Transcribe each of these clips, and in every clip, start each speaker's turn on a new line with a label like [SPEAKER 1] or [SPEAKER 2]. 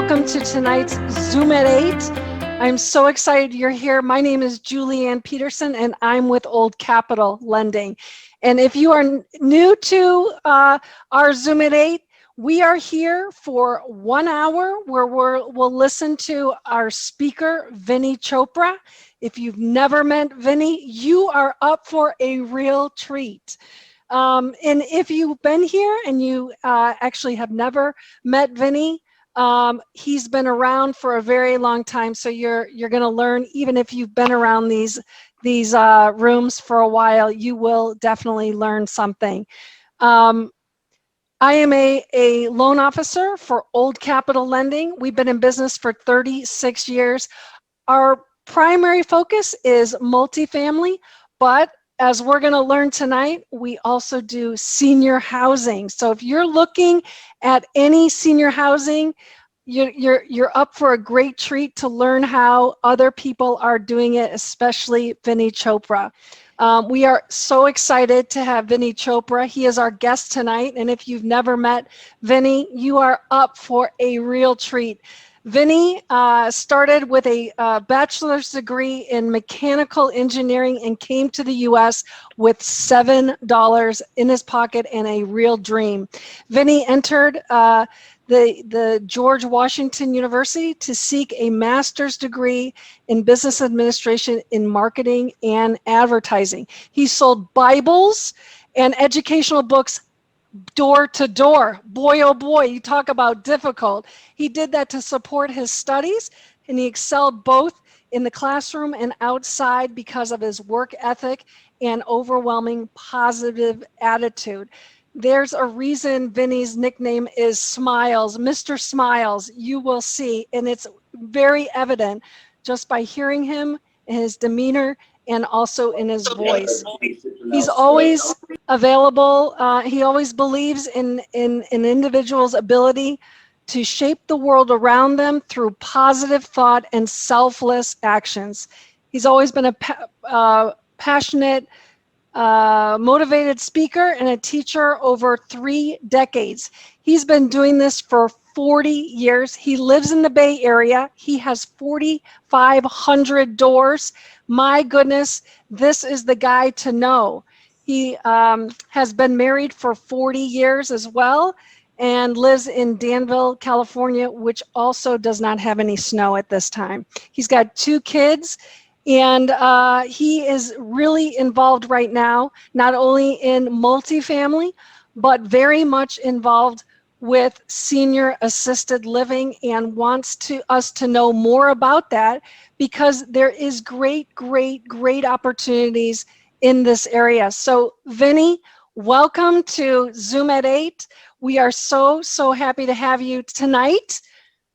[SPEAKER 1] welcome to tonight's Zoom at 8. I'm so excited you're here. My name is Julianne Peterson, and I'm with Old Capital Lending. And if you are new to our Zoom at 8, we are here for 1 hour where we'll listen to our speaker, Vinney Chopra. If you've never met Vinney, you are up for a real treat. And if you've been here and you actually have never met Vinney, he's been around for a very long time. So you're going to learn, even if you've been around these rooms for a while, you will definitely learn something. I am a loan officer for Old Capital Lending. We've been in business for 36 years. Our primary focus is multifamily, but as we're going to learn tonight, we also do senior housing. So if you're looking at any senior housing, you're up for a great treat to learn how other people are doing it, especially Vinney Chopra. We are so excited to have Vinney Chopra. He is our guest tonight, and if you've never met Vinney, you are up for a real treat. Vinney started with a bachelor's degree in mechanical engineering and came to the U.S. with $7 in his pocket and a real dream. Vinney entered the George Washington University to seek a master's degree in business administration in marketing and advertising. He sold Bibles and educational books door to door. Boy, oh boy, you talk about difficult. He did that to support his studies, and he excelled both in the classroom and outside because of his work ethic and overwhelming positive attitude. There's a reason Vinney's nickname is Smiles, Mr. Smiles, you will see, and it's very evident just by hearing him and his demeanor and also in his voice. He's always available. He always believes in an individual's ability to shape the world around them through positive thought and selfless actions. He's always been a passionate, motivated speaker and a teacher over 3 decades. He's been doing this for 40 years. He lives in the Bay Area. He has 4,500 doors. My goodness, this is the guy to know. He has been married for 40 years as well and lives in Danville, California, which also does not have any snow at this time. He's got 2 kids. And he is really involved right now, not only in multifamily, but very much involved with senior assisted living, and wants us to know more about that because there is great opportunities in this area. So Vinney, welcome to Zoom at 8. We are so happy to have you tonight.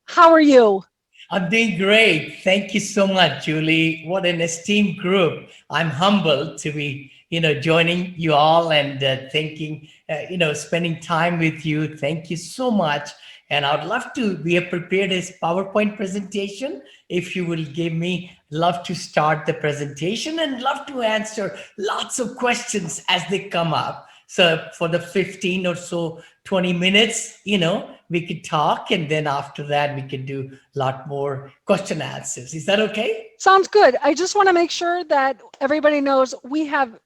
[SPEAKER 1] How are you?
[SPEAKER 2] I'm doing great. Thank you so much, Julie. What an esteemed group. I'm humbled to be, joining you all and thinking, spending time with you. Thank you so much. And I'd love to, we have prepared a PowerPoint presentation. If you will give me, love to start the presentation and love to answer lots of questions as they come up. So for the 15 or so, 20 minutes, we could talk, and then after that, we can do a lot more question answers. Is that okay?
[SPEAKER 1] Sounds good. I just want to make sure that everybody knows we have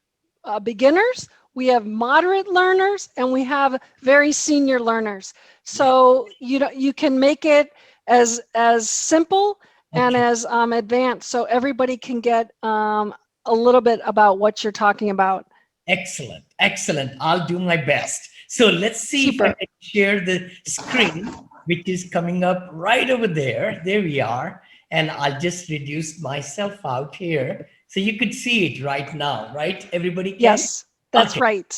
[SPEAKER 1] beginners, we have moderate learners, and we have very senior learners. So you can make it as simple and as advanced, so everybody can get a little bit about what you're talking about.
[SPEAKER 2] Excellent. I'll do my best. So let's see if I can share the screen, which is coming up right over there. There we are. And I'll just reduce myself out here so you could see it right now, right? Everybody can?
[SPEAKER 1] Yes, that's right.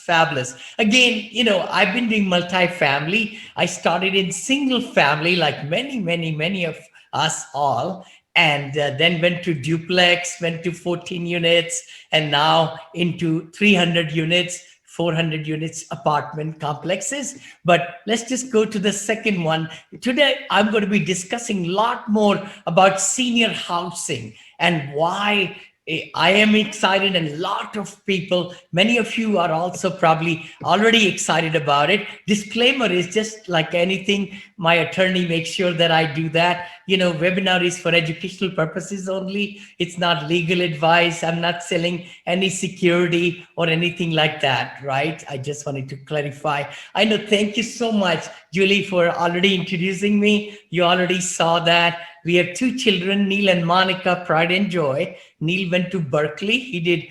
[SPEAKER 2] Fabulous. Again, I've been doing multifamily. I started in single family like many of us all. And then went to duplex, went to 14 units, and now into 300 units, 400 units apartment complexes. But let's just go to the second one. Today, I'm going to be discussing a lot more about senior housing and why I am excited, and a lot of people, many of you are also probably already excited about it. Disclaimer is just like anything, my attorney makes sure that I do that. Webinar is for educational purposes only. It's not legal advice. I'm not selling any security or anything like that, right? I just wanted to clarify. I know, thank you so much, Julie, for already introducing me. You already saw that. We have two children, Neil and Monica, pride and joy. Neil went to Berkeley. He did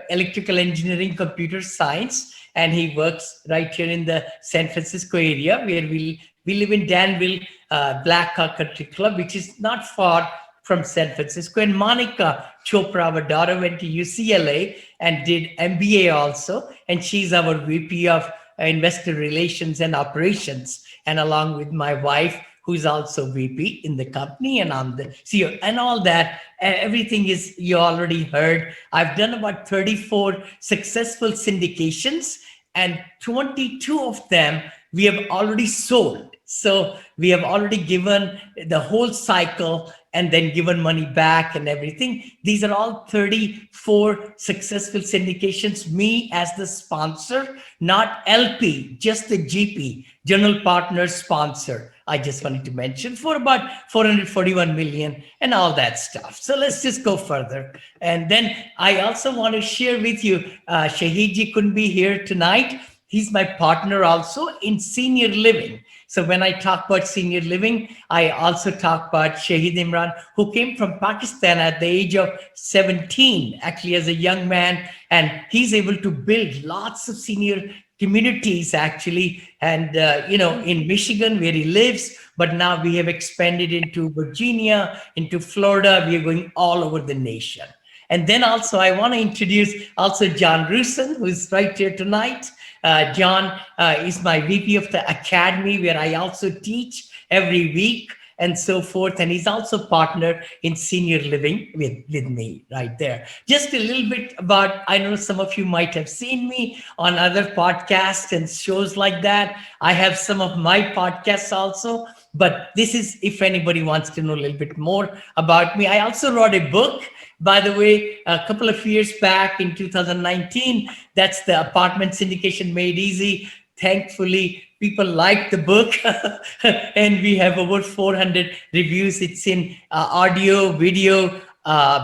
[SPEAKER 2] electrical engineering, computer science, and he works right here in the San Francisco area where we live in Danville, Black Hawk Country Club, which is not far from San Francisco. And Monica Chopra, our daughter, went to UCLA and did MBA also, and she's our VP of Investor Relations and Operations, and along with my wife, who's also VP in the company, and I'm the CEO, and all that. Everything is, you already heard. I've done about 34 successful syndications, and 22 of them we have already sold. So we have already given the whole cycle and then given money back and everything. These are all 34 successful syndications, me as the sponsor, not LP, just the GP, general partner sponsor. I just wanted to mention, for about 441 million and all that stuff. So let's just go further. And then I also want to share with you, Shahidji couldn't be here tonight. He's my partner also in senior living. So when I talk about senior living, I also talk about Shahid Imran, who came from Pakistan at the age of 17, actually as a young man. And he's able to build lots of senior communities actually, and in Michigan where he lives, but now we have expanded into Virginia, into Florida. We are going all over the nation. And then also I want to introduce also John Rusin, who's right here tonight. John is my VP of the academy, where I also teach every week and so forth. And he's also partner in senior living with me right there. Just a little bit about, I know some of you might have seen me on other podcasts and shows like that. I have some of my podcasts also, but this is, if anybody wants to know a little bit more about me. I also wrote a book, by the way, a couple of years back in 2019. That's the Apartment Syndication Made Easy. Thankfully, people like the book, and we have over 400 reviews. It's in audio, video,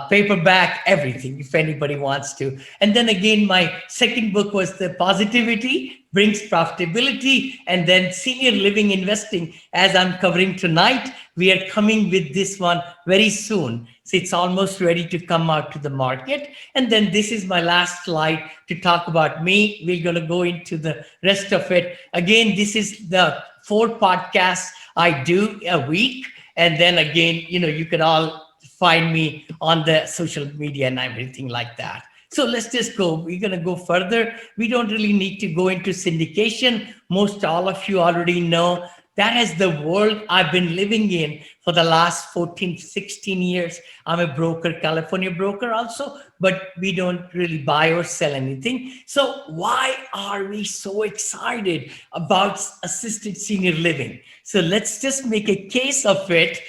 [SPEAKER 2] paperback, everything, if anybody wants to. And then again, my second book was The Positivity Brings Profitability, and then Senior Living Investing, as I'm covering tonight. We are coming with this one very soon. So it's almost ready to come out to the market. And then this is my last slide to talk about me. We're going to go into the rest of it. Again, this is the 4 podcasts I do a week. And then again, you can all find me on the social media and everything like that. So let's just go. We're going to go further. We don't really need to go into syndication. Most all of you already know that is the world I've been living in for the last 14, 16 years. I'm a broker, California broker also, but we don't really buy or sell anything. So why are we so excited about assisted senior living? So let's just make a case of it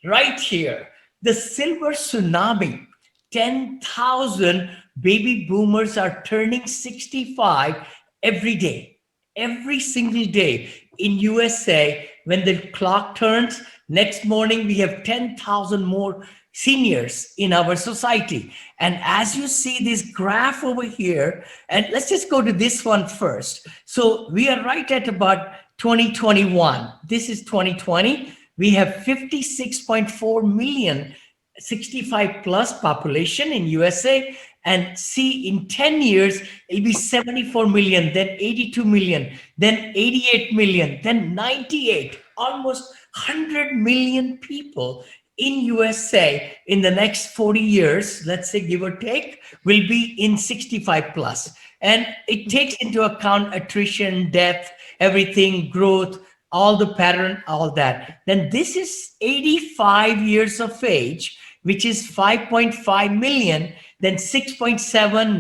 [SPEAKER 2] right here. The silver tsunami, 10,000 baby boomers are turning 65 every day, every single day. In USA, when the clock turns, next morning we have 10,000 more seniors in our society. And as you see this graph over here, and let's just go to this one first. So we are right at about 2021. This is 2020. We have 56.4 million 65 plus population in USA. And see, in 10 years, it'll be 74 million, then 82 million, then 88 million, then 98, almost 100 million people in USA in the next 40 years, let's say give or take, will be in 65 plus. And it takes into account attrition, death, everything, growth, all the pattern, all that. Then this is 85 years of age, which is 5.5 million, then 6.7,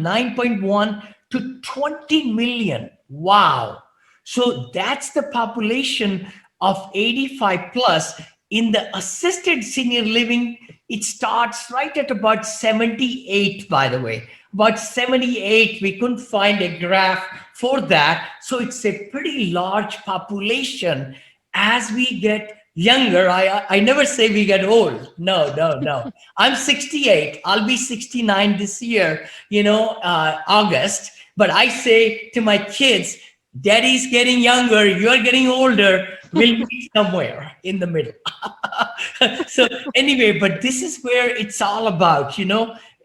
[SPEAKER 2] 9.1 to 20 million. Wow. So that's the population of 85 plus in the assisted senior living It starts right at about 78, by the way. About 78, we couldn't find a graph for that. So it's a pretty large population. As we get younger, I never say we get old. No, no, no. I'm 68. I'll be 69 this year, August. But I say to my kids, Daddy's getting younger, you're getting older, we'll meet somewhere in the middle. So anyway, but this is where it's all about,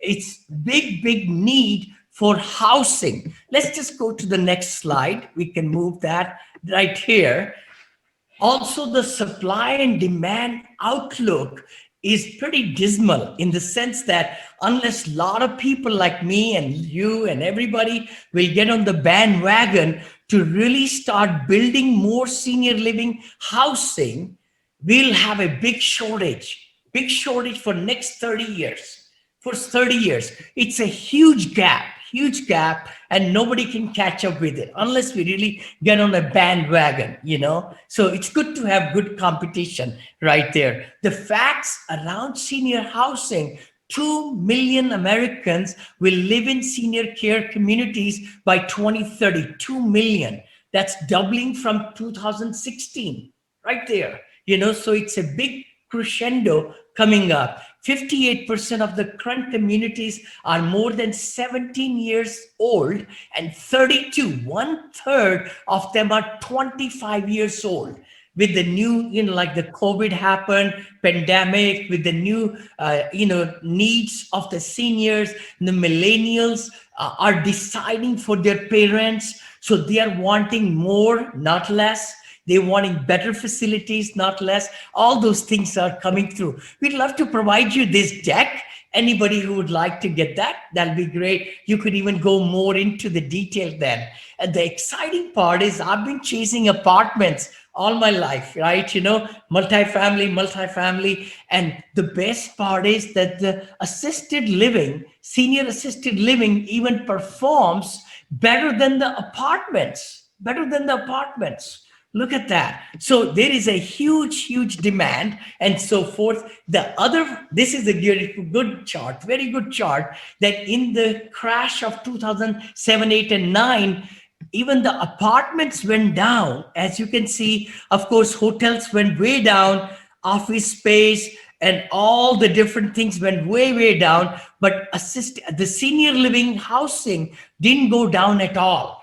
[SPEAKER 2] it's big need for housing. Let's just go to the next slide. We can move that right here. Also, the supply and demand outlook is pretty dismal in the sense that unless a lot of people like me and you and everybody will get on the bandwagon to really start building more senior living housing, we'll have a big shortage for next 30 years. For 30 years, it's a huge gap, and nobody can catch up with it unless we really get on a bandwagon. So it's good to have good competition right there. The facts around senior housing: 2 million Americans will live in senior care communities by 2030. 2 million. That's doubling from 2016, right there. So it's a big crescendo coming up. 58% of the current communities are more than 17 years old, and 32, 1/3 of them are 25 years old. With the new, like the COVID happened, pandemic, with the new, needs of the seniors, the millennials are deciding for their parents. So they are wanting more, not less. They're wanting better facilities, not less. All those things are coming through. We'd love to provide you this deck. Anybody who would like to get that, that'll be great. You could even go more into the detail then. And the exciting part is I've been chasing apartments all my life, right? Multifamily. And the best part is that the senior assisted living even performs better than the apartments. Look at that. So there is a huge demand and so forth. This is a good chart, very good chart, that in the crash of 2007, 8, and 9, even the apartments went down. As you can see, of course, hotels went way down, office space, and all the different things went way down. But the senior living housing didn't go down at all.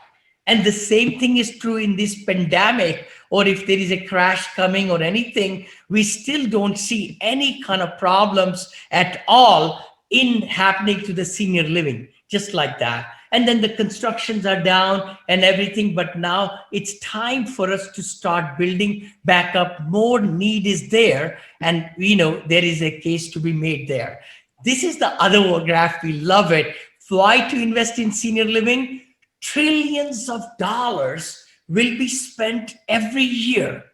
[SPEAKER 2] And the same thing is true in this pandemic, or if there is a crash coming or anything, we still don't see any kind of problems at all in happening to the senior living, just like that. And then the constructions are down and everything, but now it's time for us to start building back up. More need is there, and there is a case to be made there. This is the other graph. We love it. Why to invest in senior living? Trillions of dollars will be spent every year.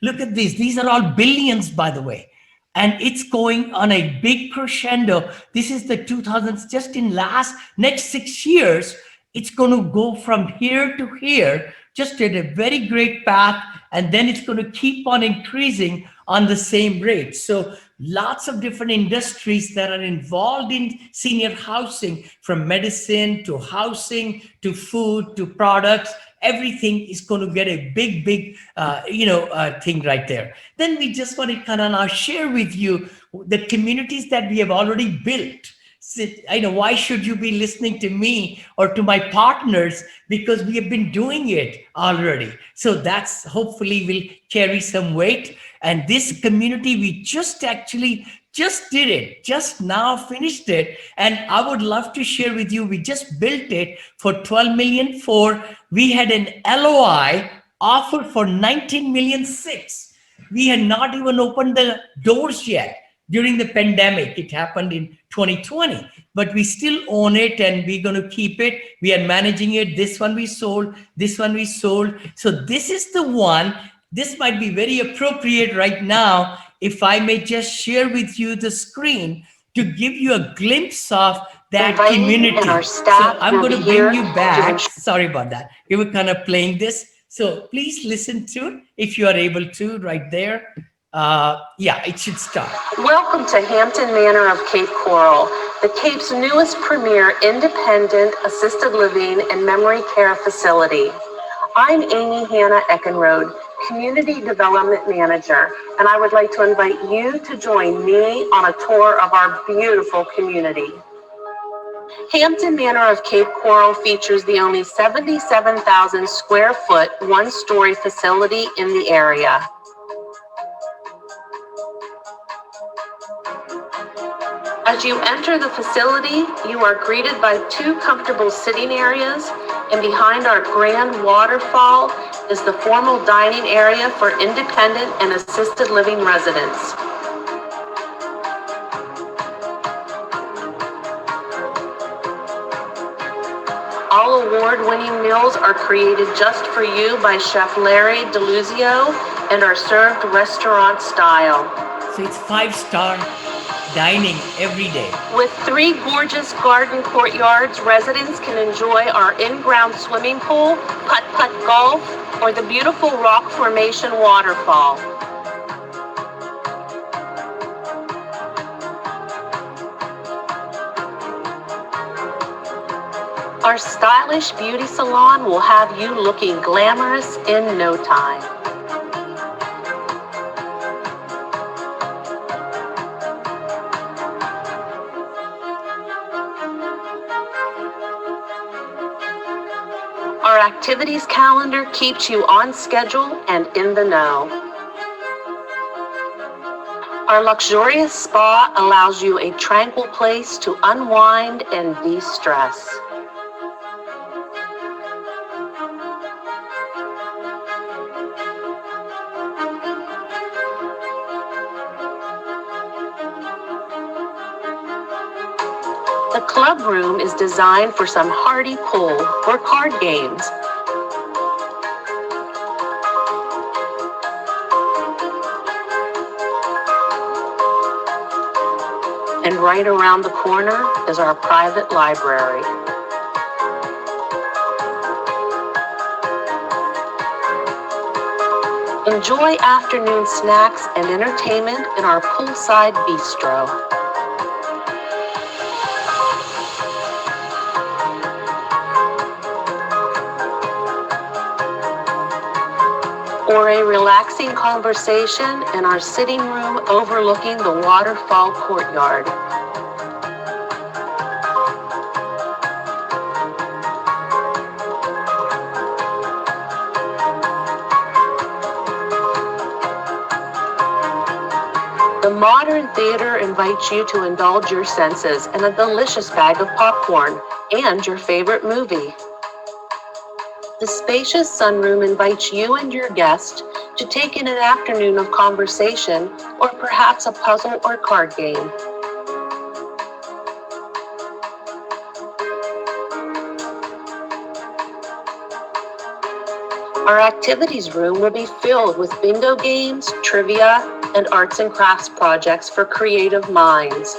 [SPEAKER 2] Look at these. These are all billions, by the way. And it's going on a big crescendo. This is the 2000s. Just in next 6 years, it's going to go from here to here, just at a very great path. And then it's going to keep on increasing on the same rate. So lots of different industries that are involved in senior housing, from medicine to housing to food to products. Everything is going to get a big thing right there. Then we just want to kind of now share with you the communities that we have already built. Why should you be listening to me or to my partners? Because we have been doing it already. So that's hopefully will carry some weight. And this community, we just did it, just now finished it. And I would love to share with you, we just built it for 12 million. We had an LOI offer for 19 million 6. We had not even opened the doors yet. During the pandemic, it happened in 2020, but we still own it and we're going to keep it. We are managing it. This one we sold. So this is the one. This might be very appropriate right now. If I may just share with you the screen to give you a glimpse of that community. So I'm going to bring you back. Sorry about that. We were kind of playing this. So please listen to it if you are able to right there. Yeah, it should start.
[SPEAKER 3] Welcome to Hampton Manor of Cape Coral, the Cape's newest premier independent assisted living and memory care facility. I'm Amy Hannah Eckenrode, Community Development Manager, and I would like to invite you to join me on a tour of our beautiful community. Hampton Manor of Cape Coral features the only 77,000 square foot, one-story facility in the area. As you enter the facility, you are greeted by 2 comfortable sitting areas, and behind our grand waterfall is the formal dining area for independent and assisted living residents. All award-winning meals are created just for you by Chef Larry DeLuzio and are served restaurant style.
[SPEAKER 2] So it's 5-star dining every day.
[SPEAKER 3] With 3 gorgeous garden courtyards, residents can enjoy our in-ground swimming pool, putt-putt golf, or the beautiful rock formation waterfall. Our stylish beauty salon will have you looking glamorous in no time. Our activities calendar keeps you on schedule and in the know. Our luxurious spa allows you a tranquil place to unwind and de-stress. The club room is designed for some hearty pool or card games. And right around the corner is our private library. Enjoy afternoon snacks and entertainment in our poolside bistro. Or a relaxing conversation in our sitting room overlooking the waterfall courtyard. The modern theater invites you to indulge your senses in a delicious bag of popcorn and your favorite movie. The spacious sunroom invites you and your guest to take in an afternoon of conversation or perhaps a puzzle or card game. Our activities room will be filled with bingo games, trivia, and arts and crafts projects for creative minds.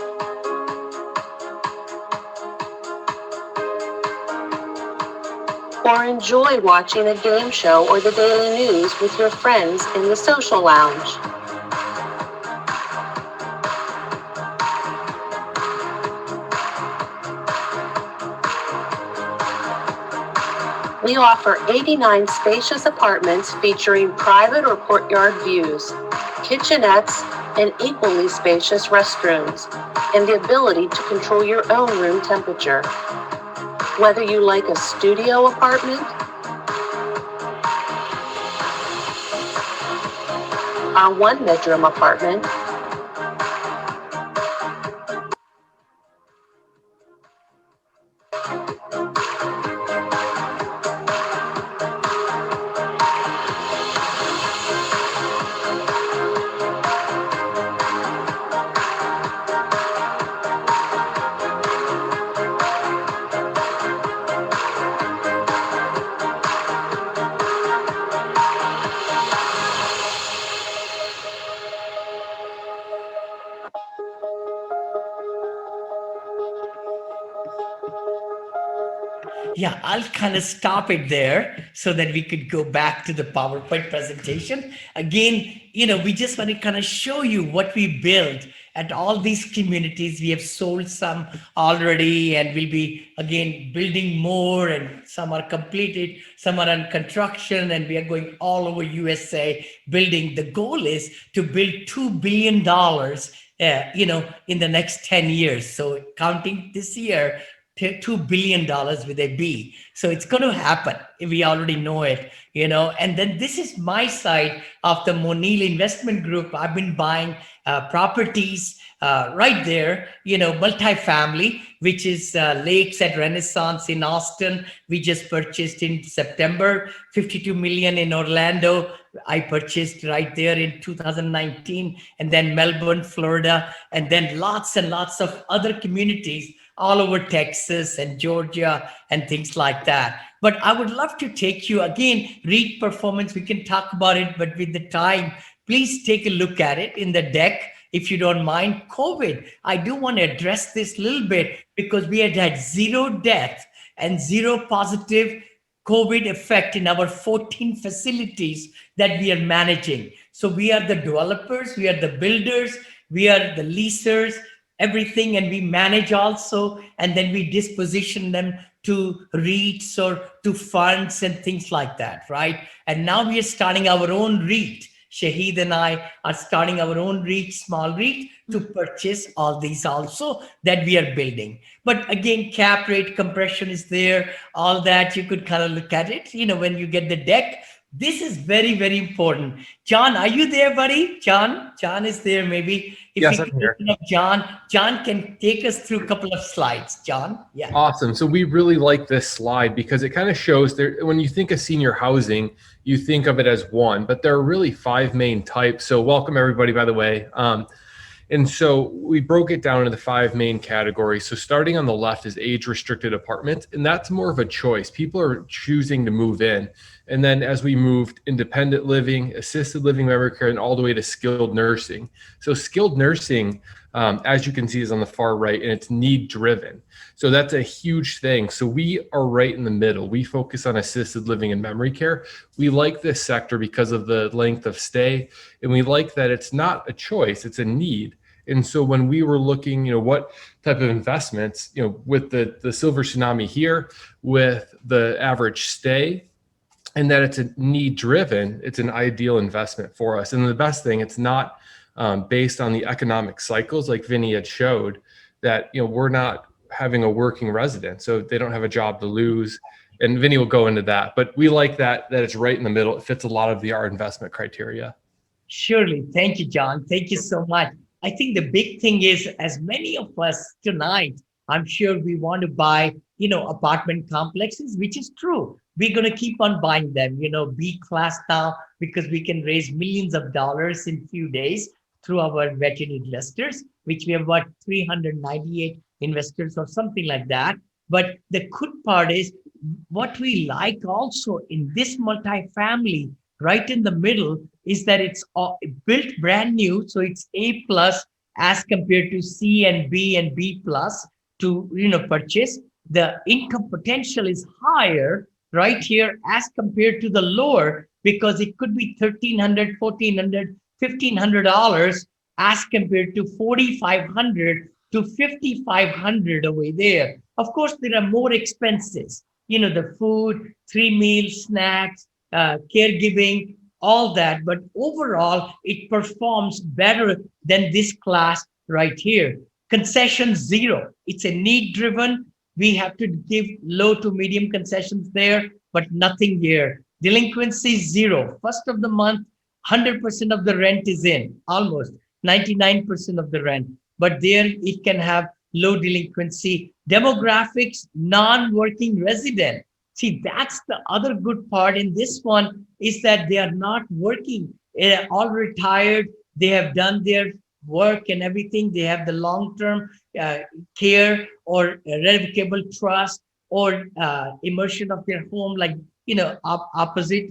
[SPEAKER 3] Or enjoy watching a game show or the daily news with your friends in the social lounge. We offer 89 spacious apartments featuring private or courtyard views, kitchenettes, and equally spacious restrooms, and the ability to control your own room temperature. Whether you like a studio apartment, our 1-bedroom apartment,
[SPEAKER 2] yeah, I'll kind of stop it there so that we could go back to the PowerPoint presentation. Again, we just want to kind of show you what we built at all these communities. We have sold some already, and we'll be again building more, and some are completed, some are in construction, and we are going all over USA building. The goal is to build $2 billion in the next 10 years. So counting this year, $2 billion with a B. So it's going to happen. We already know it, and then this is my side of the Monil Investment Group. I've been buying properties right there, multifamily, which is Lakes at Renaissance in Austin. We just purchased in September, 52 million in Orlando. I purchased right there in 2019, and then Melbourne, Florida, and then lots and lots of other communities all over Texas and Georgia and things like that. But I would love to take you again, REIT performance. We can talk about it, but with the time, please take a look at it in the deck, if you don't mind. COVID, I do want to address this a little bit because we had 0 death and 0 positive COVID effect in our 14 facilities that we are managing. So we are the developers, we are the builders, we are the leasers, everything, and we manage also, and then we disposition them to REITs or to funds and things like that, right? And now we are starting our own REIT. Shahid and I are starting our own REIT, small REIT, to purchase all these also that we are building. But again, cap rate compression is there, all that. You could kind of look at it, when you get the deck. This is very, very important. John, are you there, buddy? John is there, maybe. If
[SPEAKER 4] yes,
[SPEAKER 2] you
[SPEAKER 4] I'm
[SPEAKER 2] can
[SPEAKER 4] here.
[SPEAKER 2] open up John can take us through a couple of slides. John, yeah.
[SPEAKER 4] Awesome. So we really like this slide because it kind of shows there, when you think of senior housing, you think of it as one, but there are really 5 main types. So welcome everybody, by the way. And so we broke it down into the 5 main categories. So starting on the left is age-restricted apartments, and that's more of a choice. People are choosing to move in. And then as we moved, independent living, assisted living, memory care, and all the way to skilled nursing. So skilled nursing, as you can see, is on the far right, and it's need-driven. So that's a huge thing. So we are right in the middle. We focus on assisted living and memory care. We like this sector because of the length of stay, and we like that it's not a choice, it's a need. And so when we were looking, what type of investments, with the silver tsunami here, with the average stay, and that it's a need driven, it's an ideal investment for us. And the best thing, it's not based on the economic cycles like Vinney had showed, that we're not having a working resident, so they don't have a job to lose. And Vinney will go into that, but we like that it's right in the middle. It fits a lot of our investment criteria.
[SPEAKER 2] Surely. Thank you, John. Thank you so much. I think the big thing is, as many of us tonight, I'm sure we want to buy, apartment complexes, which is true. We're going to keep on buying them, B class now, because we can raise millions of dollars in few days through our vetted investors, which we have about 398 investors or something like that. But the good part is what we like also in this multifamily, right in the middle, is that it's built brand new. So it's A plus as compared to C and B plus to, purchase. The income potential is higher right here as compared to the lower, because it could be $1,300, $1,400, $1,500 as compared to $4,500 to $5,500 over there. Of course, there are more expenses, the food, 3 meals, snacks, caregiving, all that. But overall, it performs better than this class right here. Concessions 0. It's a need driven. We have to give low to medium concessions there, but nothing here. Delinquency 0. First of the month, 100% of the rent is in, almost 99% of the rent. But there it can have low delinquency. Demographics, non-working resident. See, that's the other good part in this one, is that they are not working. They're all retired. They have done their work and everything. They have the long-term care or revocable trust or immersion of their home, like, opposite,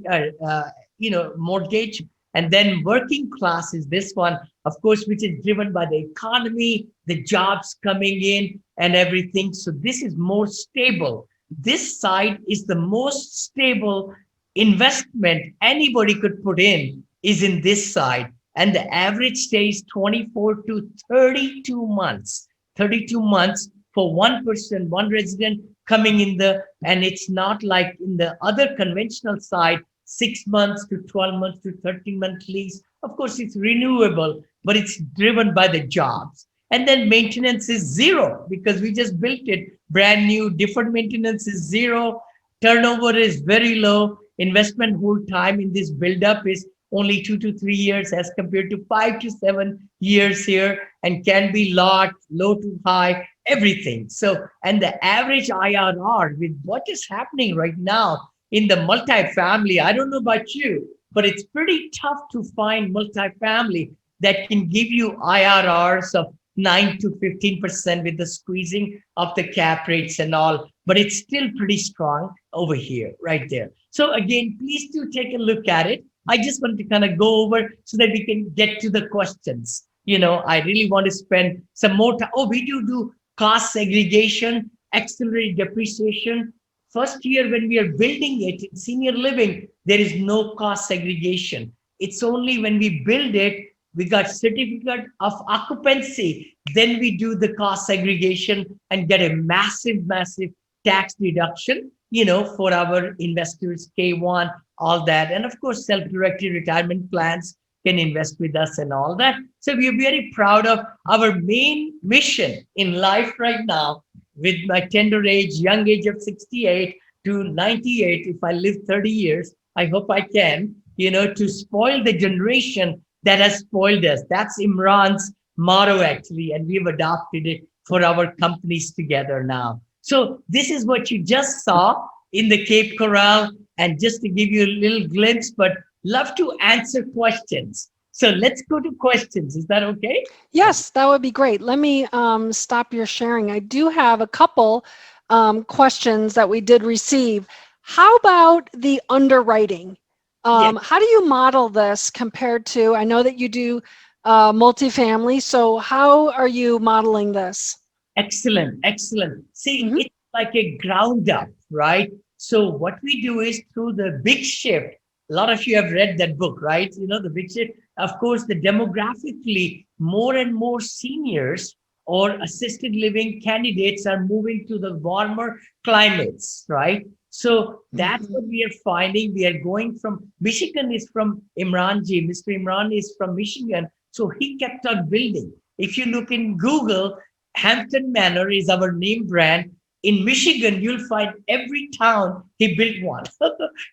[SPEAKER 2] mortgage. And then working class is this one, of course, which is driven by the economy, the jobs coming in and everything. So this is more stable. this side is the most stable investment anybody could put in is in this side. And the average stays 24 to 32 months. 32 months for one person, one resident coming in and it's not like in the other conventional side, 6 months to 12 months to 13-month lease. Of course, it's renewable, but it's driven by the jobs. And then maintenance is zero because we just built it brand new. Deferred maintenance is zero. Turnover is very low. Investment hold time in this build-up is only 2 to 3 years as compared to 5 to 7 years here, and can be locked, low to high, everything. So, and the average IRR with what is happening right now in the multifamily, I don't know about you, but it's pretty tough to find multifamily that can give you IRRs of 9 to 15% with the squeezing of the cap rates and all, but it's still pretty strong over here, right there. So again, please do take a look at it. I just want to kind of go over so that we can get to the questions. You know, I really want to spend some more time. Oh, we do cost segregation, accelerated depreciation. First year when we are building it in senior living, there is no cost segregation. It's only when we build it, we got certificate of occupancy, then we do the cost segregation and get a massive, massive tax deduction, you know, for our investors, K1, all that. And of course, self-directed retirement plans can invest with us and all that. So we are very proud of our main mission in life right now with my tender age, young age of 68 to 98. If I live 30 years, I hope I can, you know, to spoil the generation that has spoiled us. That's Imran's motto, actually, and we've adopted it for our companies together now. So this is what you just saw in the Cape Coral, and just to give you a little glimpse, but love to answer questions. So let's go to questions. Is that okay?
[SPEAKER 1] Yes, that would be great. Let me stop your sharing. I do have a couple questions that we did receive. How about the underwriting?
[SPEAKER 2] Yes.
[SPEAKER 1] How do you model this compared to, I know that you do multifamily, so how are you modeling this?
[SPEAKER 2] Excellent, excellent. See, it's like a ground up, right? So what we do is through the big shift, a lot of you have read that book, right? You know, the big shift, of course, the demographically, more and more seniors or assisted living candidates are moving to the warmer climates, right? So that's what we are finding. We are going from, Michigan is from Imranji. Mr. Imran is from Michigan. So he kept on building. If you look in Google, Hampton Manor is our name brand. In Michigan, you'll find every town he built one,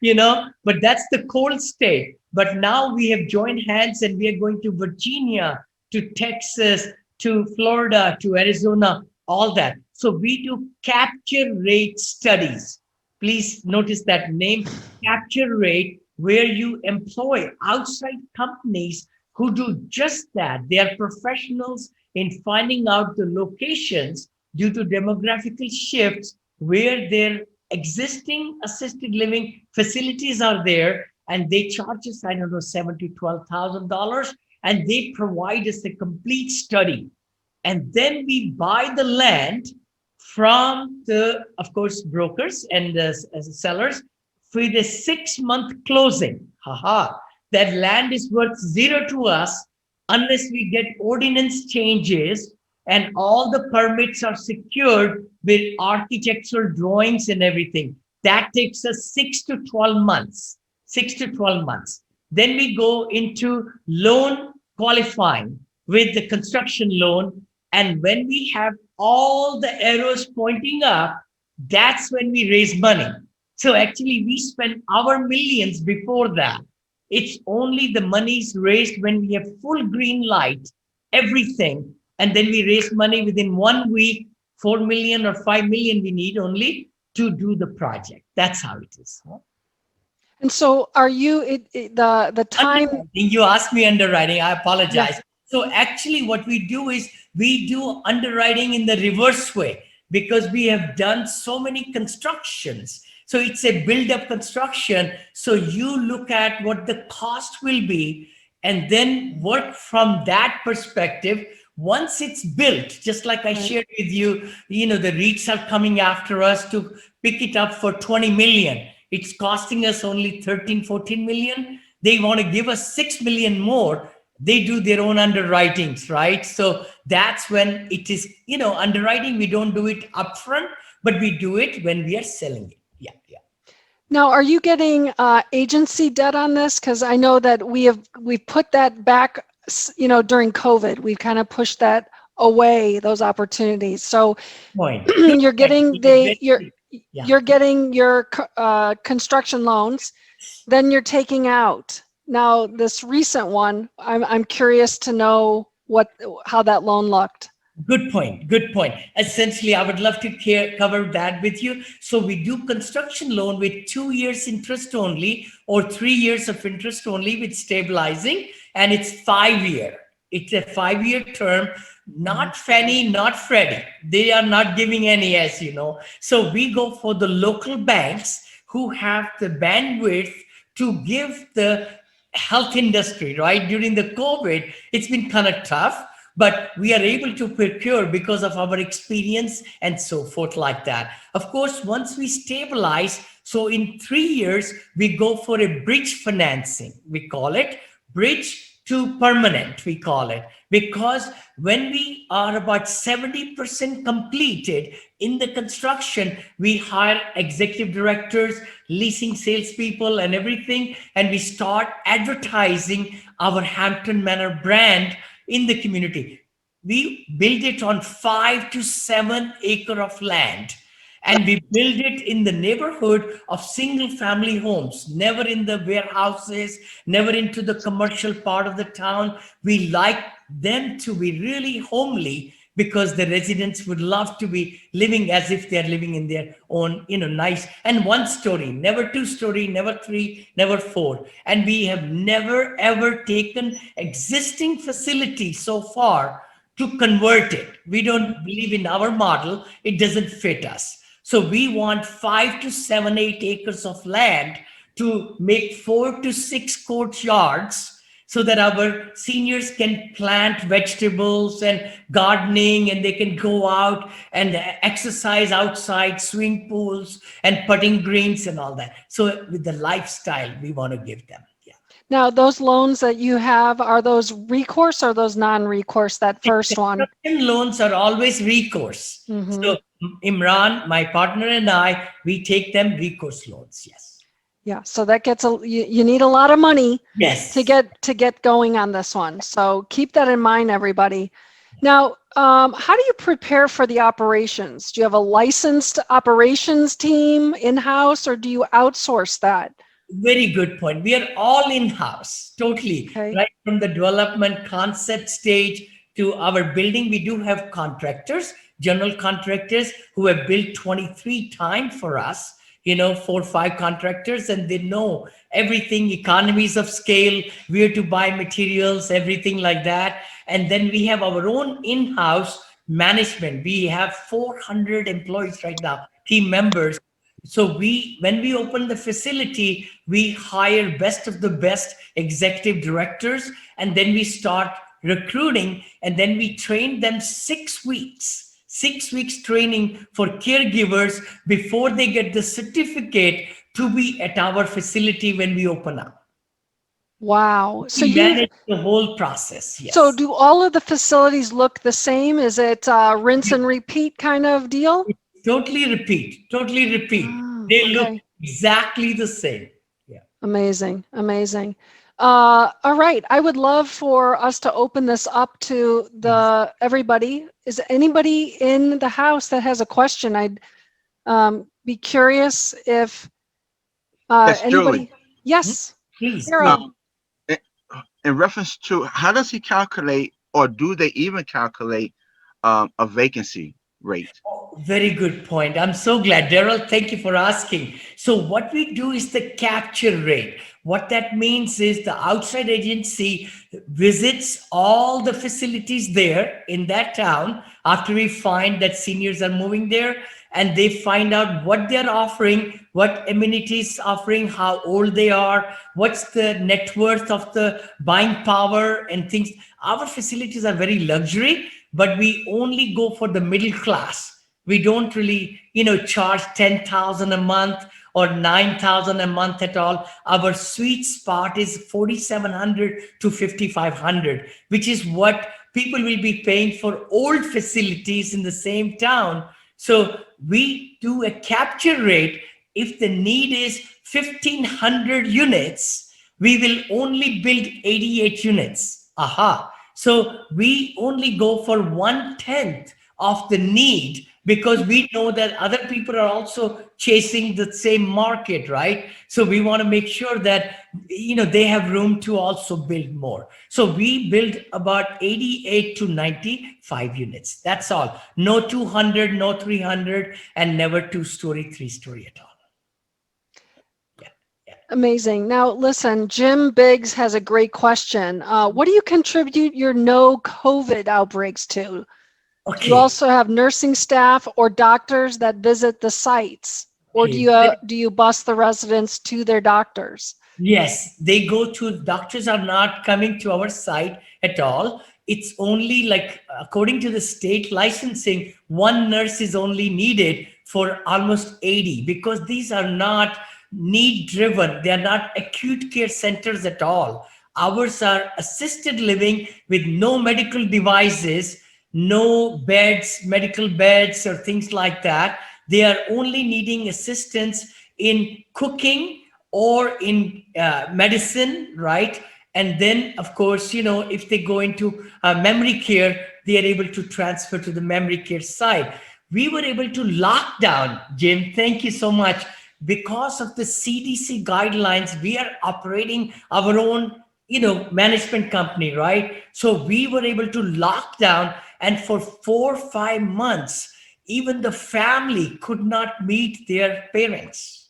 [SPEAKER 2] you know, but that's the cold state. But now we have joined hands and we are going to Virginia, to Texas, to Florida, to Arizona, all that. So we do capture rate studies. Please notice that name, capture rate, where you employ outside companies who do just that. They are professionals in finding out the locations due to demographical shifts where their existing assisted living facilities are there, and they charge us, I don't know, $7,000 to $12,000, and they provide us a complete study. And then we buy the land from the, of course, brokers and sellers for the 6-month closing. That land is worth zero to us unless we get ordinance changes and all the permits are secured with architectural drawings and everything. That takes us 6 to 12 months. 6 to 12 months. Then we go into loan qualifying with the construction loan. And when we have all the arrows pointing up, that's when we raise money. So actually we spend our millions before that. It's only the money's raised when we have full green light, everything. And then we raise money within 1 week, 4 million or 5 million we need only to do the project. That's how it is.
[SPEAKER 1] And so are you, the time?
[SPEAKER 2] You asked me underwriting, I apologize.
[SPEAKER 1] Yeah.
[SPEAKER 2] So actually what we do is we do underwriting in the reverse way because we have done so many constructions. So it's a build-up construction. So you look at what the cost will be and then work from that perspective. once it's built, just like I shared with you, the REITs are coming after us to pick it up for 20 million. It's costing us only 13, 14 million. They want to give us 6 million more. They do their own underwritings, right? So that's when it is, underwriting, we don't do it upfront, but we do it when we are selling it. Yeah.
[SPEAKER 1] Now, are you getting agency debt on this? Because I know that we've put that back, during COVID. We've kind of pushed that away, those opportunities. So you're getting you're getting your construction loans, then you're taking out. Now, this recent one, I'm curious to know how that loan looked.
[SPEAKER 2] Good point. Essentially, I would love to cover that with you. So we do construction loan with 2 years interest only, or 3 years of interest only with stabilizing, and it's 5-year. It's a 5-year term, not Fannie, not Freddie. They are not giving any, as you know. So we go for the local banks who have the bandwidth to give the health industry, right? During the COVID, it's been kind of tough. But we are able to procure because of our experience and so forth like that. Of course, once we stabilize, so in 3 years, we go for a bridge financing. We call it bridge to permanent, we call it. Because when we are about 70% completed in the construction, we hire executive directors, leasing salespeople and everything, and we start advertising our Hampton Manor brand in the community. We build it on 5 to 7 acres of land, and we build it in the neighborhood of single family homes, never in the warehouses, never into the commercial part of the town. We like them to be really homely, because the residents would love to be living as if they're living in their own, nice, and 1 story, never 2 story, never 3, never 4. And we have never, ever taken existing facility so far to convert it. We don't believe in our model. It doesn't fit us. So we want 5 to 7, 8 acres of land to make 4 to 6 courtyards, so that our seniors can plant vegetables and gardening, and they can go out and exercise outside, swimming pools and putting greens and all that. So with the lifestyle we want to give them. Yeah.
[SPEAKER 1] Now, those loans that you have, are those recourse or those non-recourse, that first one?
[SPEAKER 2] Loans are always recourse. Mm-hmm. So Imran, my partner, and I, we take them recourse loans. Yes.
[SPEAKER 1] Yeah, so that gets you need a lot of money,
[SPEAKER 2] yes,
[SPEAKER 1] to get going on this one. So keep that in mind, everybody. Now, how do you prepare for the operations? Do you have a licensed operations team in-house, or do you outsource that?
[SPEAKER 2] Very good point. We are all in-house, totally.
[SPEAKER 1] Okay.
[SPEAKER 2] Right from the development concept stage to our building. We do have contractors, general contractors, who have built 23 times for us. 4 or 5 contractors, and they know everything, economies of scale, where to buy materials, everything like that. And then we have our own in-house management. We have 400 employees right now, team members. So when we open the facility, we hire best of the best executive directors, and then we start recruiting, and then we train them 6 weeks. 6 weeks training for caregivers before they get the certificate to be at our facility when we open up.
[SPEAKER 1] Wow. So
[SPEAKER 2] we manage the whole process. Yes.
[SPEAKER 1] So do all of the facilities look the same? Is it rinse and repeat kind of deal?
[SPEAKER 2] Totally repeat.
[SPEAKER 1] Oh,
[SPEAKER 2] they look exactly the same. Yeah.
[SPEAKER 1] Amazing. All right. I would love for us to open this up to everybody. Is anybody in the house that has a question? I'd be curious if anybody.
[SPEAKER 5] Julie.
[SPEAKER 1] Yes.
[SPEAKER 2] Please.
[SPEAKER 5] In reference to, how does he calculate, or do they even calculate a vacancy rate?
[SPEAKER 2] Oh, very good point. I'm so glad. Daryl, thank you for asking. So what we do is the capture rate. What that means is the outside agency visits all the facilities there in that town after we find that seniors are moving there, and they find out what they're offering, what amenities offering, how old they are, what's the net worth of the buying power and things. Our facilities are very luxury. but we only go for the middle class. We don't really, charge 10,000 a month or 9,000 a month at all. Our sweet spot is 4,700 to 5,500, which is what people will be paying for old facilities in the same town. So we do a capture rate. If the need is 1,500 units, we will only build 88 units. Aha. So we only go for 1/10 of the need, because we know that other people are also chasing the same market, right? So we want to make sure that they have room to also build more. So we build about 88 to 95 units. That's all. No 200, no 300, and never 2-story, 3-story at all.
[SPEAKER 1] Amazing. Now, listen, Jim Biggs has a great question. What do you contribute your no COVID outbreaks to?
[SPEAKER 2] Okay.
[SPEAKER 1] Do you also have nursing staff or doctors that visit the sites? Or do you bus the residents to their doctors?
[SPEAKER 2] Yes, they go to, doctors are not coming to our site at all. It's only like, according to the state licensing, one nurse is only needed for almost 80, because these are not need driven. They are not acute care centers at all. Ours are assisted living with no medical devices, no beds, medical beds or things like that. They are only needing assistance in cooking or in medicine, right? And then, of course, if they go into memory care, they are able to transfer to the memory care side. We were able to lock down, Jim, thank you so much. Because of the CDC guidelines, we are operating our own, management company, right? So we were able to lock down, and for 4 or 5 months, even the family could not meet their parents.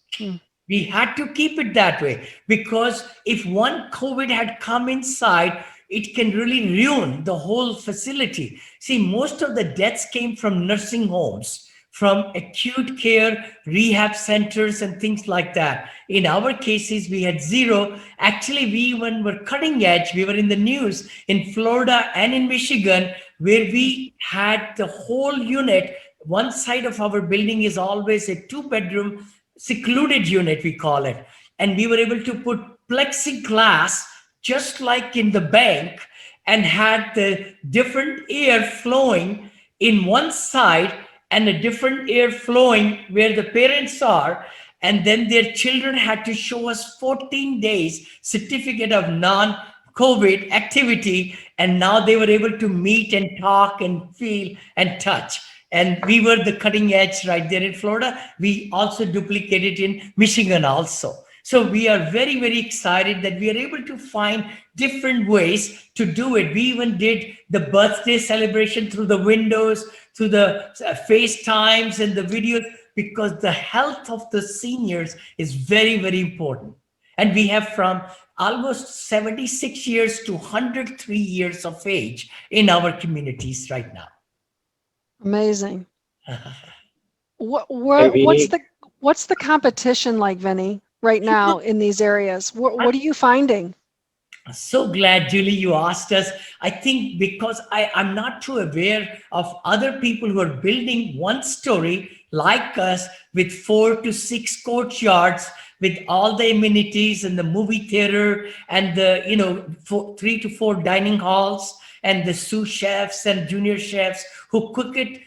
[SPEAKER 2] We had to keep it that way, because if one COVID had come inside, it can really ruin the whole facility. See, most of the deaths came from nursing homes, from acute care, rehab centers, and things like that. In our cases, we had zero. Actually, we even were cutting edge. We were in the news in Florida and in Michigan, where we had the whole unit. One side of our building is always a 2-bedroom secluded unit, we call it. And we were able to put plexiglass, just like in the bank, and had the different air flowing in one side and a different air flowing where the parents are. And then their children had to show us 14 days certificate of non-COVID activity. And now they were able to meet and talk and feel and touch. And we were the cutting edge right there in Florida. We also duplicated in Michigan also. So we are very, very excited that we are able to find different ways to do it. We even did the birthday celebration through the windows, through the FaceTimes and the videos, because the health of the seniors is very, very important. And we have from almost 76 years to 103 years of age in our communities right now.
[SPEAKER 1] Amazing. What's the competition like, Vinney, right now in these areas? What are you finding?
[SPEAKER 2] So glad, Julie, you asked us. I think because I'm not too aware of other people who are building 1-story like us with 4 to 6 courtyards, with all the amenities and the movie theater and the 3 to 4 dining halls and the sous chefs and junior chefs who cook it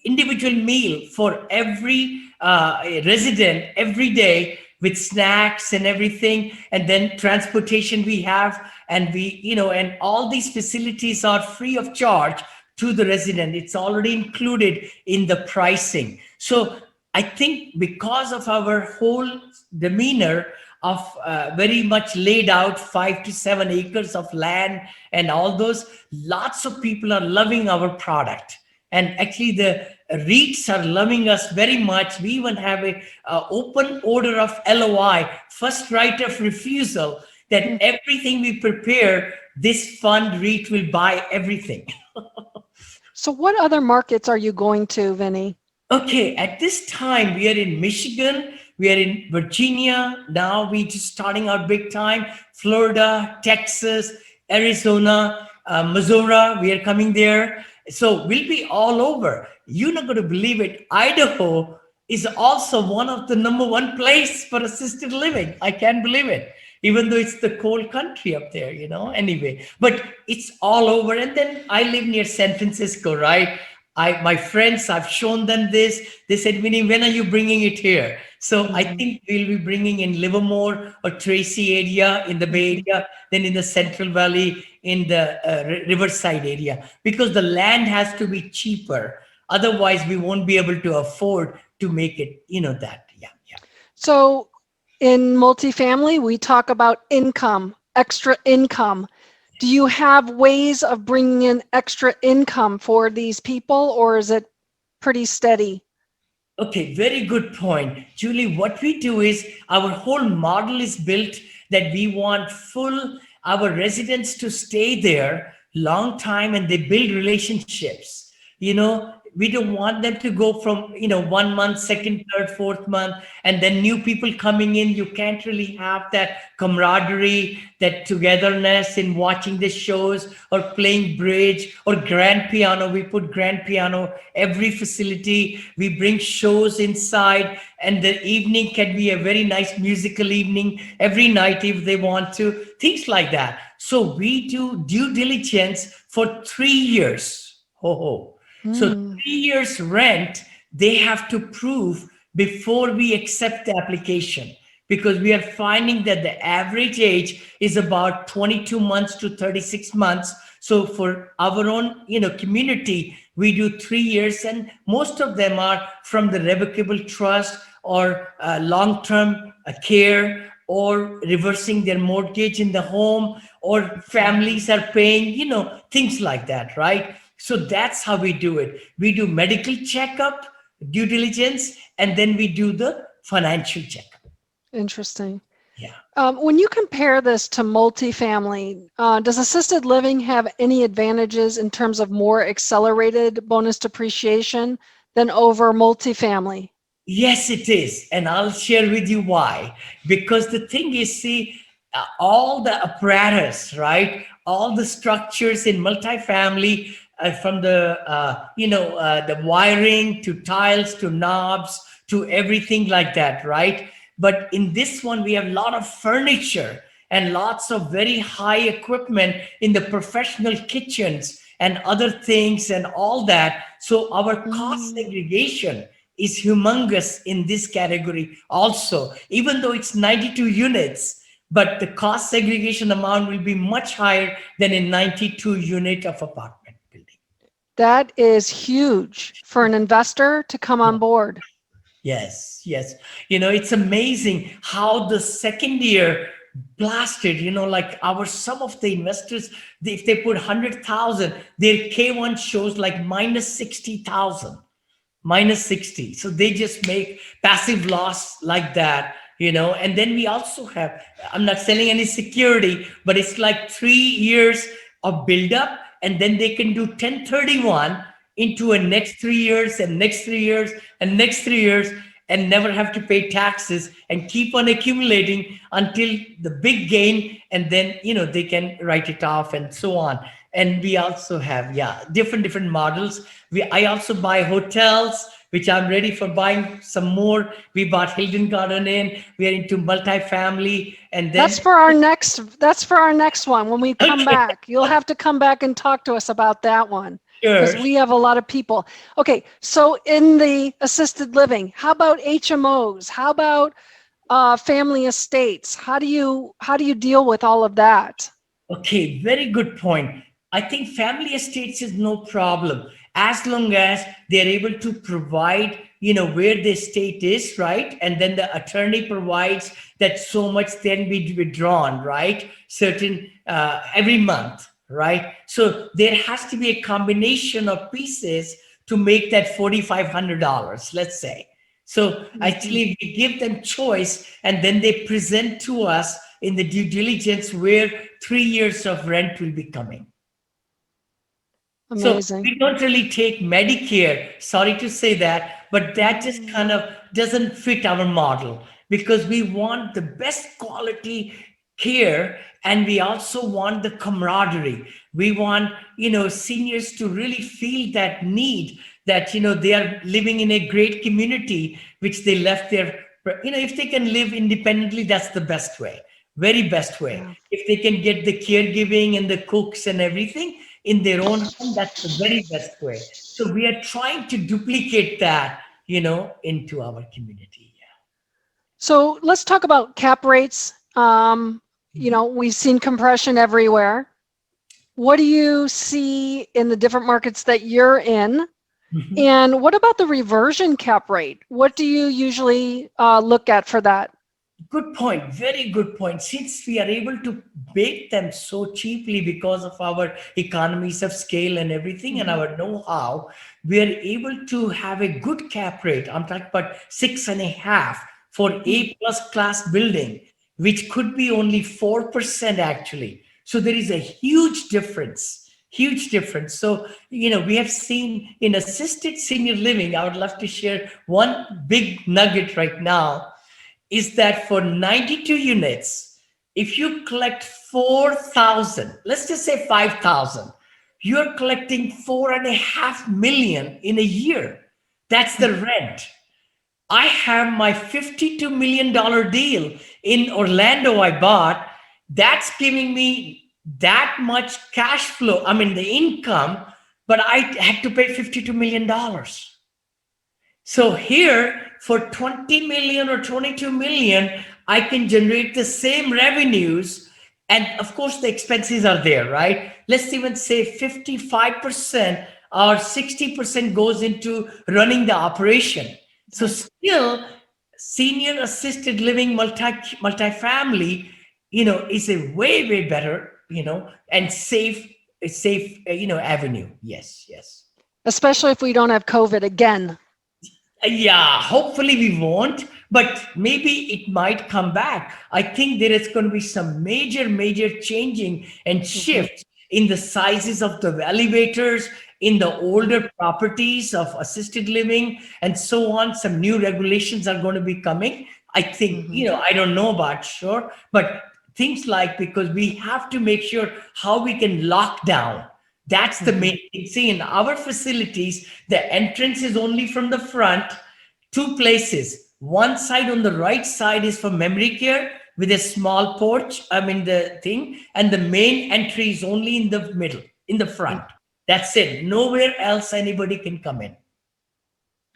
[SPEAKER 2] individual meal for every resident every day, with snacks and everything. And then transportation we have, and and all these facilities are free of charge to the resident. It's already included in the pricing. So I think because of our whole demeanor of very much laid out 5 to 7 acres of land and all those, lots of people are loving our product. And actually the REITs are loving us very much. We even have a open order of LOI, first right of refusal, that everything we prepare, this fund REIT will buy everything.
[SPEAKER 1] So what other markets are you going to, Vinney?
[SPEAKER 2] Okay, at this time, we are in Michigan, we are in Virginia. Now we just starting out big time, Florida, Texas, Arizona. Missouri, we are coming there. So we'll be all over. You're not going to believe it. Idaho is also one of the number one place for assisted living. I can't believe it, even though it's the cold country up there, anyway, but it's all over. And then I live near San Francisco, right? My friends, I've shown them this. They said, Vinney, when are you bringing it here? So I think we'll be bringing in Livermore or Tracy area in the Bay Area, then in the Central Valley, in the Riverside area, because the land has to be cheaper. Otherwise, we won't be able to afford to make it, that. Yeah.
[SPEAKER 1] So in multifamily, we talk about income, extra income. Do you have ways of bringing in extra income for these people, or is it pretty steady?
[SPEAKER 2] Okay, very good point. Julie, what we do is our whole model is built that we want our residents to stay there long time, and they build relationships. We don't want them to go from 1 month, second, third, fourth month, and then new people coming in. You can't really have that camaraderie, that togetherness in watching the shows or playing bridge or grand piano. We put grand piano every facility. We bring shows inside, and the evening can be a very nice musical evening every night if they want to, things like that. So we do due diligence for 3 years. So 3 years rent, they have to prove before we accept the application, because we are finding that the average age is about 22 months to 36 months. So for our own, community, we do 3 years, and most of them are from the revocable trust or long-term care, or reversing their mortgage in the home, or families are paying, things like that, right? So that's how we do it. We do medical checkup, due diligence, and then we do the financial checkup.
[SPEAKER 1] Interesting.
[SPEAKER 2] Yeah.
[SPEAKER 1] When you compare this to multifamily, does assisted living have any advantages in terms of more accelerated bonus depreciation than over multifamily?
[SPEAKER 2] Yes, it is. And I'll share with you why. Because the thing is, see, all the apparatus, right? All the structures in multifamily, from the the wiring to tiles to knobs to everything like that, right? But in this one, we have a lot of furniture and lots of very high equipment in the professional kitchens and other things and all that. So our cost segregation is humongous in this category also, even though it's 92 units. But the cost segregation amount will be much higher than a 92 unit of apartment.
[SPEAKER 1] That is huge for an investor to come on board.
[SPEAKER 2] Yes. It's amazing how the second year blasted, like some of the investors, if they put 100,000, their K1 shows like minus 60,000, minus 60. So they just make passive loss like that, and then we also have, I'm not selling any security, but it's like 3 years of buildup. And then they can do 1031 into a next 3 years and next 3 years and next 3 years, and never have to pay taxes and keep on accumulating until the big gain. And then, they can write it off and so on. And we also have, different models. I also buy hotels, which I'm ready for buying some more. We bought Hilton Garden Inn. We are into multifamily, and then
[SPEAKER 1] that's for our next one. When we come back, you'll have to come back and talk to us about that one, because we have a lot of people. Okay, so in the assisted living, how about HMOs? How about family estates? How do you deal with all of that?
[SPEAKER 2] Okay, very good point. I think family estates is no problem, as long as they're able to provide, where the estate is, right? And then the attorney provides that so much then be withdrawn, right? Certain, every month, right? So there has to be a combination of pieces to make that $4,500, let's say. So actually we give them choice, and then they present to us in the due diligence where 3 years of rent will be coming.
[SPEAKER 1] Amazing.
[SPEAKER 2] So we don't really take Medicare, sorry to say that, but that just kind of doesn't fit our model, because we want the best quality care, and we also want the camaraderie. We want, seniors to really feel that need that, they are living in a great community, which they left their, if they can live independently, that's the best way, very best way.
[SPEAKER 1] Yeah.
[SPEAKER 2] If they can get the caregiving and the cooks and everything in their own home, that's the very best way. So we are trying to duplicate that, into our community.
[SPEAKER 1] So let's talk about cap rates. We've seen compression everywhere. What do you see in the different markets that you're in?
[SPEAKER 2] Mhm.
[SPEAKER 1] And what about the reversion cap rate? What do you usually look at for that?
[SPEAKER 2] Good point. Very good point. Since we are able to bake them so cheaply because of our economies of scale and everything and our know-how, we are able to have a good cap rate. I'm talking about 6.5 for A plus class building, which could be only 4% actually. So there is a huge difference. Huge difference. So, we have seen in assisted senior living, I would love to share one big nugget right now is that for 92 units, if you collect 4,000, let's just say 5,000, you're collecting 4.5 million in a year. That's the rent. I have my $52 million deal in Orlando I bought. That's giving me that much cash flow. I mean, the income, but I had to pay $52 million. So here for 20 million or 22 million, I can generate the same revenues. And of course, the expenses are there, right? Let's even say 55% or 60% goes into running the operation. So still, senior assisted living multifamily, is a way better, and safe, avenue. Yes, yes.
[SPEAKER 1] Especially if we don't have COVID again.
[SPEAKER 2] Yeah, hopefully we won't, but maybe it might come back. I think there is going to be some major changing and shift in the sizes of the elevators, in the older properties of assisted living, and so on. Some new regulations are going to be coming. I think, I don't know about sure, but things like, because we have to make sure how we can lock down. That's the main thing. See, in our facilities, the entrance is only from the front, two places. One side on the right side is for memory care with a small porch, the thing, and the main entry is only in the middle, in the front. That's it. Nowhere else anybody can come in.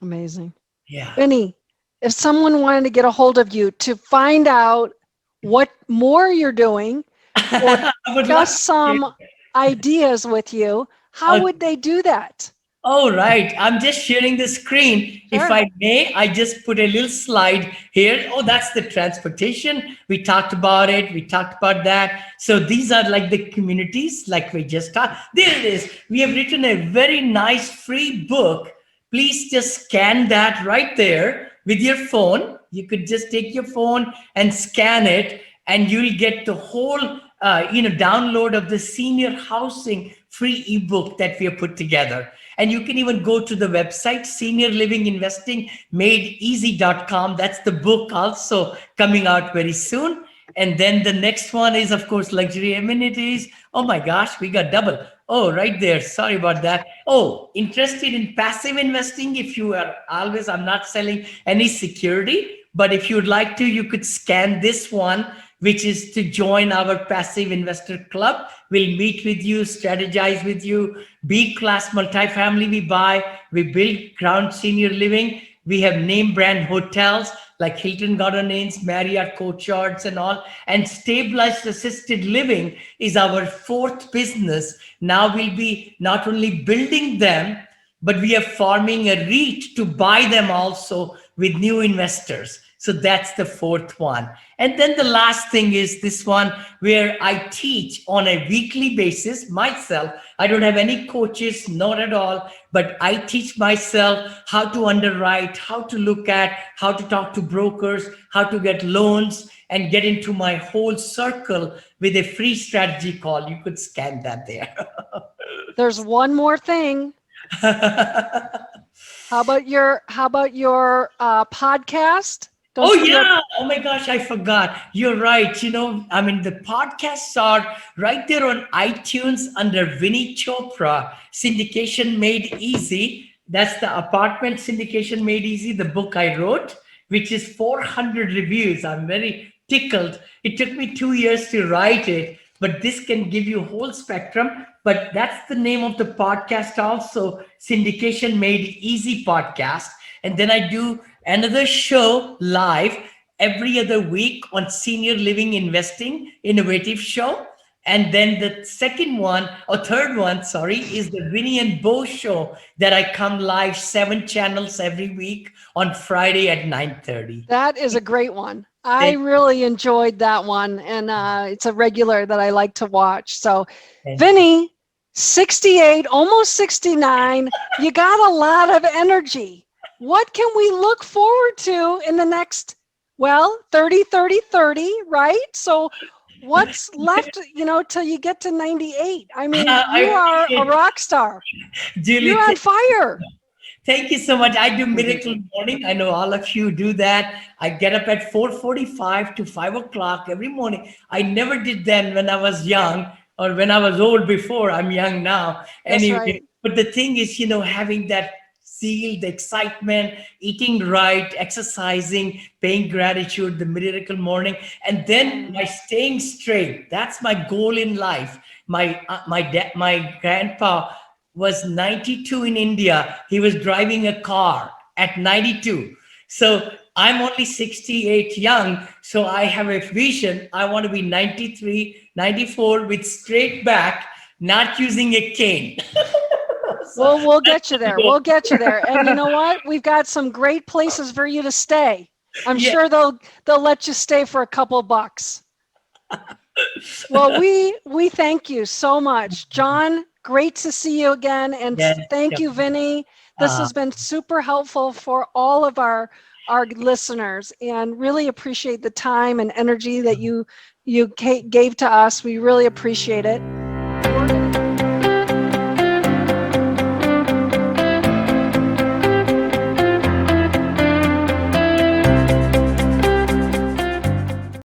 [SPEAKER 1] Amazing.
[SPEAKER 2] Yeah.
[SPEAKER 1] Vinney, if someone wanted to get a hold of you to find out what more you're doing or
[SPEAKER 2] I would love
[SPEAKER 1] discuss
[SPEAKER 2] to.
[SPEAKER 1] some ideas with you, how
[SPEAKER 2] Okay.
[SPEAKER 1] would they do that?
[SPEAKER 2] Oh, right. I'm just sharing the screen. If
[SPEAKER 1] Sure.
[SPEAKER 2] I may, I just put a little slide here. Oh, that's the transportation. We talked about it. We talked about that. So these are like the communities, like we just talked. There it is. We have written a very nice free book. Please just scan that right there with your phone. You could just take your phone and scan it, and you'll get the whole download of the senior housing free ebook that we have put together. And you can even go to the website, Senior Living Investing Made Easy.com. That's the book also coming out very soon. And then the next one is, of course, luxury amenities. Oh my gosh, we got double. Oh, right there. Sorry about that. Oh, interested in passive investing? If you are always, I'm not selling any security, but if you'd like to, you could scan this one, which is to join our passive investor club. We'll meet with you, strategize with you. B-class multifamily we buy. We build ground senior living. We have name brand hotels like Hilton Garden Inns, Marriott Courtyards and all. And stabilized assisted living is our fourth business. Now we'll be not only building them, but we are forming a REIT to buy them also with new investors. So that's the fourth one. And then the last thing is this one where I teach on a weekly basis myself. I don't have any coaches, not at all, but I teach myself how to underwrite, how to look at, how to talk to brokers, how to get loans, and get into my whole circle with a free strategy call. You could scan that there.
[SPEAKER 1] There's one more thing. How about your podcast? Don't
[SPEAKER 2] Oh
[SPEAKER 1] you forget.
[SPEAKER 2] yeah. Oh my gosh, I forgot. You're right. I mean, the podcasts are right there on iTunes under Vinney Chopra, Syndication Made Easy. That's the Apartment Syndication Made Easy, the book I wrote, which is 400 reviews. I'm very tickled. It took me 2 years to write it, but this can give you whole spectrum. But that's the name of the podcast also, Syndication Made Easy podcast. And then I do another show live every other week on senior living investing, innovative show. And then the second one or third one, sorry, is the Winnie and Bo show that I come live 7 channels every week on Friday at 9:30.
[SPEAKER 1] That is a great one. I
[SPEAKER 2] Thank
[SPEAKER 1] really enjoyed that one, and it's a regular that I like to watch. So,
[SPEAKER 2] you.
[SPEAKER 1] Vinney, 68, almost 69, you got a lot of energy. What can we look forward to in the next, 30, 30, 30, right? So what's left, till you get to 98? I mean,
[SPEAKER 2] I
[SPEAKER 1] you are a
[SPEAKER 2] appreciate
[SPEAKER 1] rock star.
[SPEAKER 2] Julie,
[SPEAKER 1] You're on fire.
[SPEAKER 2] thank you so much. I do Miracle Morning. I know all of you do that. I get up at 4:45 to 5 o'clock every morning. I never did that when I was young or when I was old before. I'm young now.
[SPEAKER 1] That's
[SPEAKER 2] Anyway,
[SPEAKER 1] right.
[SPEAKER 2] but the thing is, having that zeal, the excitement, eating right, exercising, paying gratitude, the Miracle Morning, and then my staying straight. That's my goal in life. My grandpa was 92 in India. He was driving a car at 92. So I'm only 68 young. So I have a vision. I want to be 93, 94 with straight back, not using a cane.
[SPEAKER 1] Well, we'll get you there. We'll get you there. And you know what? We've got some great places for you to stay. I'm
[SPEAKER 2] Yeah.
[SPEAKER 1] sure they'll let you stay for a couple bucks. Well, we thank you so much, John. Great to see you again, and
[SPEAKER 2] Yes,
[SPEAKER 1] thank you, Vinney. This has been super helpful for all of our listeners, and really appreciate the time and energy that you gave to us. We really appreciate it. We're gonna